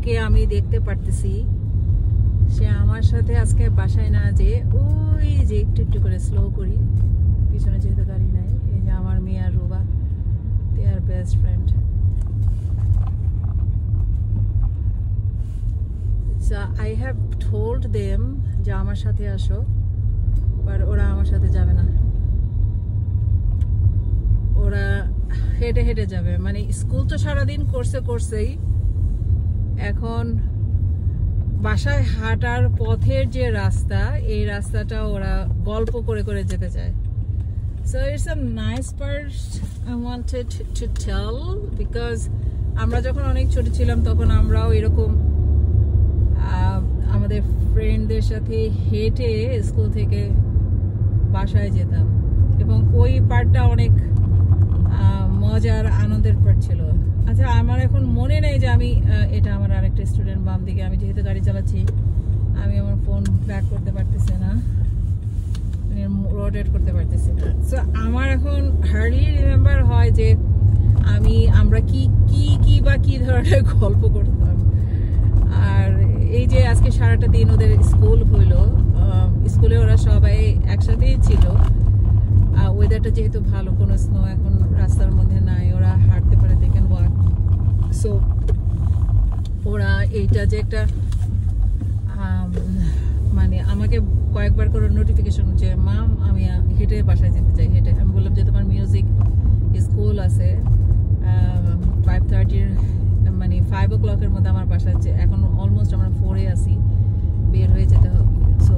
মেয়েকে আমি দেখতে পারতেছি সে আমার সাথে আজকে বাসায় না যে ওই যে একটু একটু করে স্লো করি পিছনে যেহেতু গাড়ি নাই এই যে আমার মেয়ে আর Ruba they are best friend So I have told them যে আমার সাথে আসো বাট ওরা আমার সাথে যাবে না ওরা হেঁটে হেঁটে যাবে মানে স্কুল তো সারাদিন করছেই এখন বাসায় হাঁটার পথের যে রাস্তা এই রাস্তাটা ওরা গল্প করে করে যেতে চায় So it's a nice part I wanted to tell because আমরা যখন অনেক ছোট ছিলাম তখন আমরাও এরকম আমাদের ফ্রেন্ডদের সাথে হেঁটে স্কুল থেকে বাসায় যেতাম এবং ওই পার্টটা অনেক মজার আনন্দের পার্ট ছিল আচ্ছা আমার এখন মনে নেই যে আমি এটা আমার আরেকটা স্টুডেন্ট বাম দিকে আমি যেহেতু গাড়ি চালাচ্ছি আমি আমার ফোন ব্যাক করতে পারতেছি না রোটেট করতে পারতেছি না সো আমার এখন হার্ডলি রিমেম্বার হয় যে আমরা কি ধরনের গল্প করতাম আর এই যে আজকে সারাটা দিন ওদের স্কুল হইলো স্কুলে ওরা সবাই একসাথেই ছিল ওয়েদারটা যেহেতু ভালো কোনো স্নো এখন রাস্তার মধ্যে নাই ওরা হাঁটতে পারে দে ক্যান ওয়াক সো ওরা এইটা যে একটা মানে আমাকে কয়েকবার করে নোটিফিকেশন যে মাম আমি হেঁটে বাসায় যেতে চাই হেঁটে আমি বললাম যে তোমার মিউজিক স্কুল আছে 5:30 মানে 5 o'clock এর মধ্যে আমার বাসা আছে এখন অলমোস্ট আমরা 4-এ আছি বের হয়ে যেতে হবে so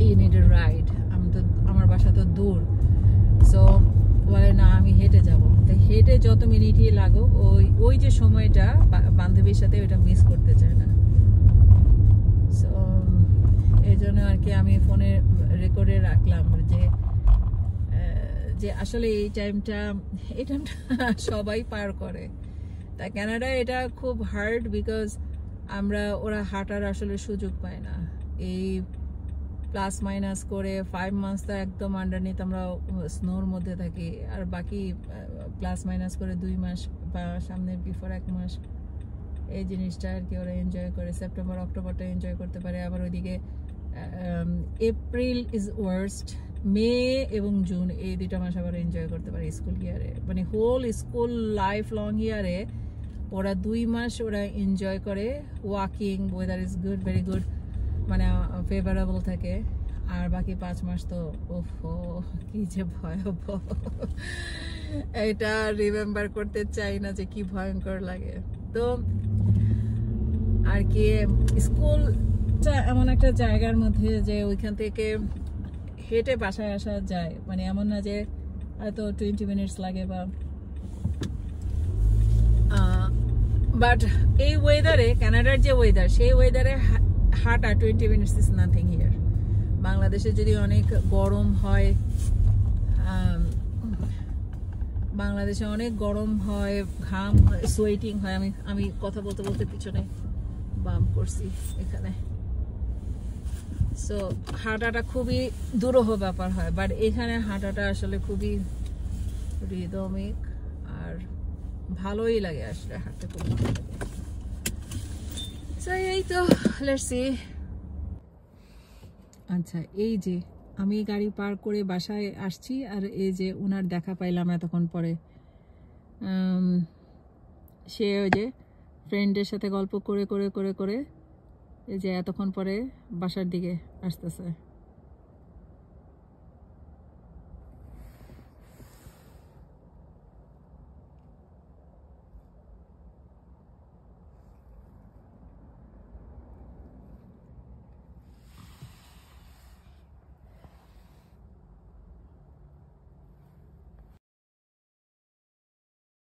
you need a ride আমার বাসা তো দূর সো বলে না আমি হেঁটে যাবো তাই হেঁটে যত মিনিটই লাগুক ওই যে সময়টা বান্ধবীর সাথে ওইটা মিস করতে চায় না সো এই জন্য আর কি আমি ফোনে রেকর্ডে রাখলাম যে আসলে এই টাইমটা সবাই পার করে তা কানাডায় এটা খুব হার্ড বিকজ ওরা হাঁটার আসলে সুযোগ পায় না এই প্লাস মাইনাস করে 5 মাস তো একদম আন্ডারনিথ আমরা স্নোর মধ্যে থাকি আর বাকি প্লাস মাইনাস করে 2 মাস বা সামনে বিফোর 1 মাস এই জিনিসটা আর কি ওরা এনজয় করে সেপ্টেম্বর অক্টোবরটা এনজয় করতে পারে আবার ওইদিকে এপ্রিল ইজ ওয়ার্স্ট মে এবং জুন এই 2টা মাস আবার এনজয় করতে পারে স্কুল ইয়ারে মানে হোল স্কুল লাইফ লং ইয়ারে ওরা 2 মাস ওরা এনজয় করে walking weather is good very good মানে ফেভারেবল থাকে আর বাকি 5 মাস তো ওহো কি যে ভয়াবহ এটা রিমেম্বার করতে চাই না যে কি ভয়ঙ্কর লাগে তো আর কি স্কুলটা এমন একটা জায়গার মধ্যে যে ওইখান থেকে হেঁটে বাসায় আসা যায় মানে এমন না যে হয়তো 20 মিনিটস লাগে বা বাট এই ওয়েদারে কানাডার যে ওয়েদার সেই ওয়েদারে হাঁটা 20 মিনিটস ইজ নাথিং হিয়ার বাংলাদেশে যদি অনেক গরম হয় বাংলাদেশে অনেক গরম হয় ঘাম হয় সোয়েটিং হয় আমি কথা বলতে বলতে পিছনে বাম করছি এখানে সো হাঁটাটা খুবই দুরূহ ব্যাপার হয় বাট এখানে হাঁটাটা আসলে খুবই হৃদমিক আর ভালোই লাগে আসলে হাঁটতে খুব ভালো লাগে এই তো লেটস সি আচ্ছা এই যে আমি গাড়ি পার্ক করে বাসায় আসছি আর এই যে ওনার দেখা পাইলাম এতক্ষণ পরে সে ওই যে ফ্রেন্ডের সাথে গল্প করে করে করে করে এই যে এতক্ষণ পরে বাসার দিকে আসতেছে